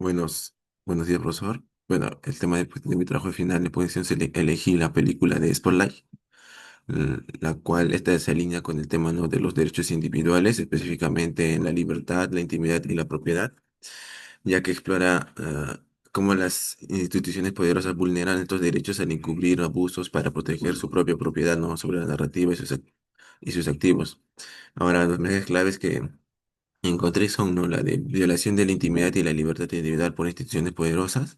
Buenos, buenos días, profesor. Bueno, el tema de mi trabajo final de posición elegí la película de Spotlight, la cual esta se alinea con el tema, ¿no?, de los derechos individuales, específicamente en la libertad, la intimidad y la propiedad, ya que explora cómo las instituciones poderosas vulneran estos derechos al encubrir abusos para proteger su propia propiedad, ¿no?, sobre la narrativa y sus activos. Ahora, los mensajes claves que encontré son, ¿no?, la de violación de la intimidad y la libertad individual por instituciones poderosas,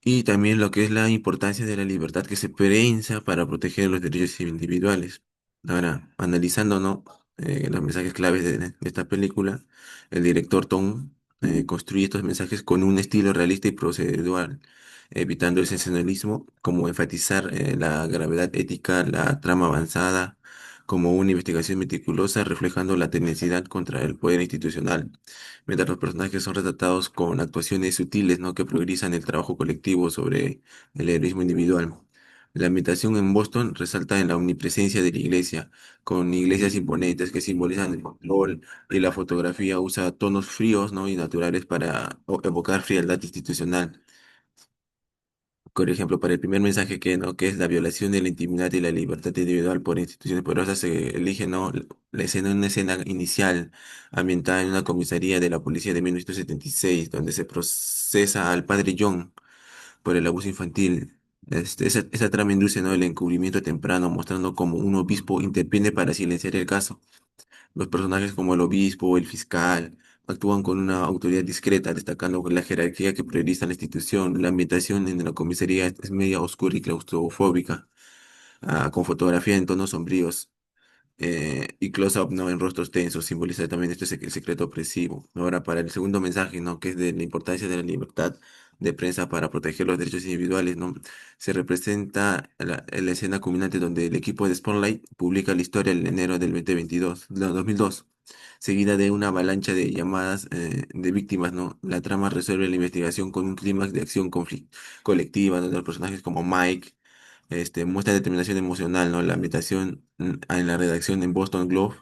y también lo que es la importancia de la libertad que se prensa para proteger los derechos individuales. Ahora, analizando, ¿no?, los mensajes claves de esta película, el director Tom construye estos mensajes con un estilo realista y procedural, evitando el sensacionalismo, como enfatizar la gravedad ética, la trama avanzada, como una investigación meticulosa, reflejando la tenacidad contra el poder institucional, mientras los personajes son retratados con actuaciones sutiles, ¿no?, que priorizan el trabajo colectivo sobre el heroísmo individual. La ambientación en Boston resalta en la omnipresencia de la iglesia, con iglesias imponentes que simbolizan el control, y la fotografía usa tonos fríos, ¿no?, y naturales para evocar frialdad institucional. Por ejemplo, para el primer mensaje que, ¿no?, que es la violación de la intimidad y la libertad individual por instituciones poderosas, se elige, ¿no?, la escena, una escena inicial ambientada en una comisaría de la policía de 1976, donde se procesa al padre John por el abuso infantil. Esa trama induce, ¿no?, el encubrimiento temprano, mostrando cómo un obispo interviene para silenciar el caso. Los personajes como el obispo o el fiscal actúan con una autoridad discreta, destacando la jerarquía que prioriza la institución. La ambientación en la comisaría es media oscura y claustrofóbica, con fotografía en tonos sombríos y close-up, ¿no?, en rostros tensos, simboliza también este secreto opresivo. Ahora, para el segundo mensaje, ¿no?, que es de la importancia de la libertad de prensa para proteger los derechos individuales, ¿no?, se representa la escena culminante donde el equipo de Spotlight publica la historia en enero del 2022, no, 2002, seguida de una avalancha de llamadas de víctimas, ¿no? La trama resuelve la investigación con un clímax de acción colectiva, donde los personajes como Mike muestra determinación emocional, ¿no? La ambientación en la redacción en Boston Globe,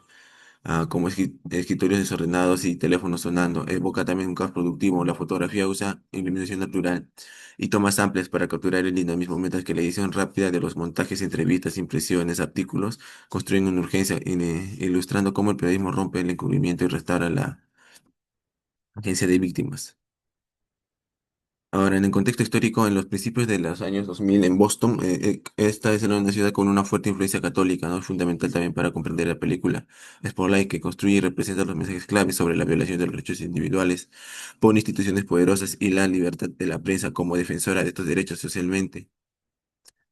como escritorios desordenados y teléfonos sonando, evoca también un caos productivo. La fotografía usa iluminación natural y toma samples para capturar el dinamismo, mientras que la edición rápida de los montajes, entrevistas, impresiones, artículos construyen una urgencia, ilustrando cómo el periodismo rompe el encubrimiento y restaura la agencia de víctimas. Ahora, en el contexto histórico, en los principios de los años 2000 en Boston, esta es una ciudad con una fuerte influencia católica, ¿no? Es fundamental también para comprender la película. Spotlight, que construye y representa los mensajes claves sobre la violación de los derechos individuales por instituciones poderosas y la libertad de la prensa como defensora de estos derechos socialmente.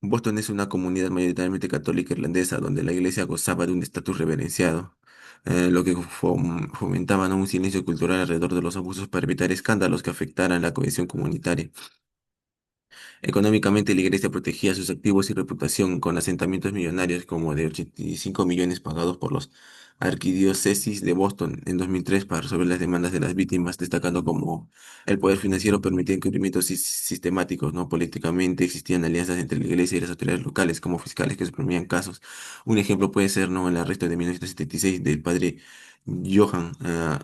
Boston es una comunidad mayoritariamente católica irlandesa, donde la iglesia gozaba de un estatus reverenciado, lo que fomentaba, ¿no?, un silencio cultural alrededor de los abusos para evitar escándalos que afectaran la cohesión comunitaria. Económicamente, la iglesia protegía sus activos y reputación con asentamientos millonarios como de 85 millones pagados por los arquidiócesis de Boston en 2003 para resolver las demandas de las víctimas, destacando como el poder financiero permitía encubrimientos sistemáticos, ¿no? Políticamente existían alianzas entre la iglesia y las autoridades locales como fiscales que suprimían casos. Un ejemplo puede ser, ¿no?, el arresto de 1976 del padre Johann,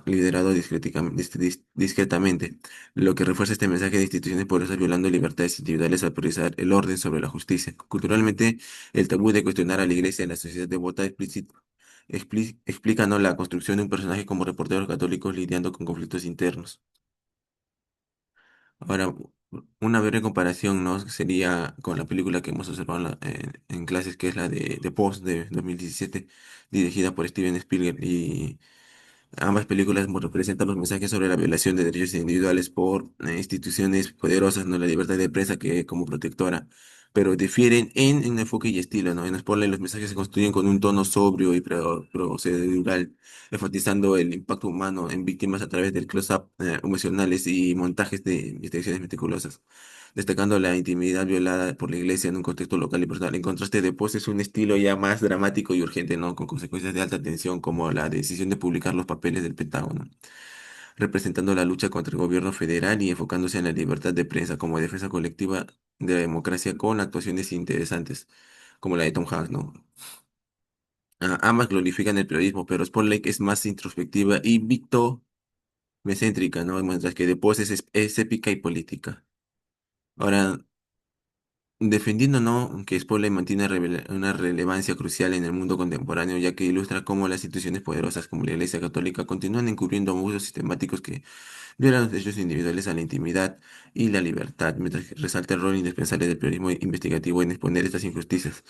liderado discretamente, lo que refuerza este mensaje de instituciones poderosas violando libertades individuales al priorizar el orden sobre la justicia. Culturalmente, el tabú de cuestionar a la iglesia en la sociedad devota explica, ¿no?, la construcción de un personaje como reporteros católicos lidiando con conflictos internos. Ahora, una breve comparación, ¿no?, sería con la película que hemos observado en clases, que es la de Post de 2017, dirigida por Steven Spielberg. Y ambas películas representan los mensajes sobre la violación de derechos individuales por instituciones poderosas, no la libertad de prensa que como protectora, pero difieren en enfoque y estilo, ¿no? En Spotlight los mensajes se construyen con un tono sobrio y procedural, enfatizando el impacto humano en víctimas a través del close-up emocionales y montajes de investigaciones meticulosas, destacando la intimidad violada por la iglesia en un contexto local y personal. En contraste, de Pose es un estilo ya más dramático y urgente, ¿no?, con consecuencias de alta tensión como la decisión de publicar los papeles del Pentágono, representando la lucha contra el gobierno federal y enfocándose en la libertad de prensa como defensa colectiva de la democracia con actuaciones interesantes, como la de Tom Hanks, ¿no? Ambas glorifican el periodismo, pero Spotlight es más introspectiva y victo mescéntrica, ¿no? Mientras que The Post es épica y política. Ahora, defendiendo, ¿no?, que Spotlight mantiene una relevancia crucial en el mundo contemporáneo, ya que ilustra cómo las instituciones poderosas como la Iglesia Católica continúan encubriendo abusos sistemáticos que viola los derechos individuales a la intimidad y la libertad, mientras que resalta el rol indispensable del periodismo investigativo en exponer estas injusticias,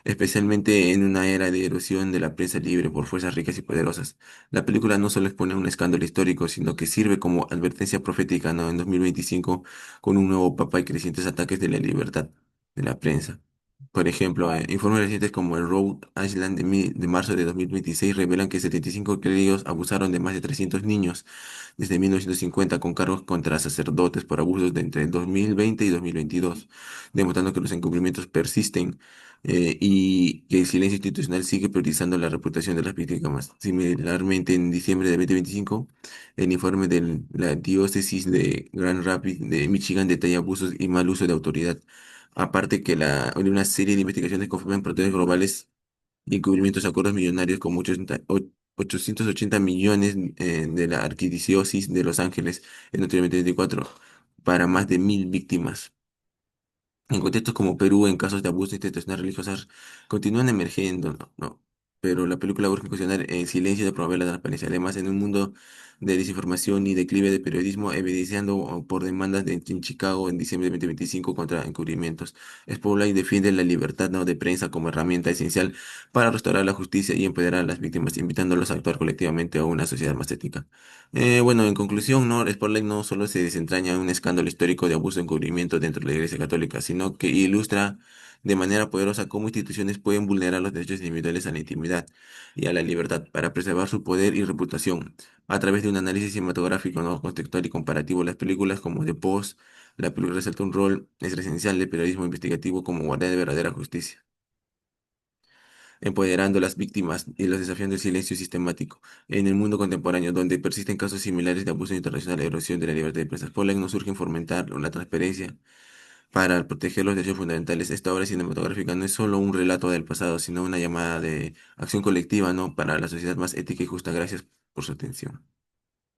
especialmente en una era de erosión de la prensa libre por fuerzas ricas y poderosas. La película no solo expone un escándalo histórico, sino que sirve como advertencia profética, ¿no?, en 2025, con un nuevo papa y crecientes ataques de la libertad de la prensa. Por ejemplo, informes recientes como el Rhode Island de marzo de 2026 revelan que 75 clérigos abusaron de más de 300 niños desde 1950 con cargos contra sacerdotes por abusos de entre 2020 y 2022, demostrando que los encubrimientos persisten y que el silencio institucional sigue priorizando la reputación de las víctimas. Similarmente, en diciembre de 2025, el informe de la diócesis de Grand Rapids de Michigan detalla abusos y mal uso de autoridad. Aparte que una serie de investigaciones confirman patrones globales y encubrimientos a acuerdos millonarios con muchos 880 millones de la Arquidiócesis de Los Ángeles en 2024 para más de 1.000 víctimas. En contextos como Perú, en casos de abuso institucional religiosos, continúan emergiendo, ¿no? ¿No? Pero la película busca cuestionar el silencio de promover la transparencia. Además, en un mundo de desinformación y declive de periodismo, evidenciando por demandas en Chicago en diciembre de 2025 contra encubrimientos, Spotlight defiende la libertad, ¿no?, de prensa como herramienta esencial para restaurar la justicia y empoderar a las víctimas, invitándolos a actuar colectivamente a una sociedad más ética. Bueno, en conclusión, ¿no?, Spotlight no solo se desentraña en un escándalo histórico de abuso y encubrimiento dentro de la Iglesia Católica, sino que ilustra de manera poderosa cómo instituciones pueden vulnerar los derechos individuales a la intimidad y a la libertad para preservar su poder y reputación. A través de un análisis cinematográfico, ¿no?, contextual y comparativo, las películas como The Post, la película resalta un rol esencial del periodismo investigativo como guardián de verdadera justicia, empoderando a las víctimas y los desafiando el silencio sistemático. En el mundo contemporáneo, donde persisten casos similares de abuso internacional e erosión de la libertad de prensa, Spotlight no surge en fomentar la transparencia para proteger los derechos fundamentales. Esta obra cinematográfica no es solo un relato del pasado, sino una llamada de acción colectiva, ¿no?, para la sociedad más ética y justa. Gracias por su atención.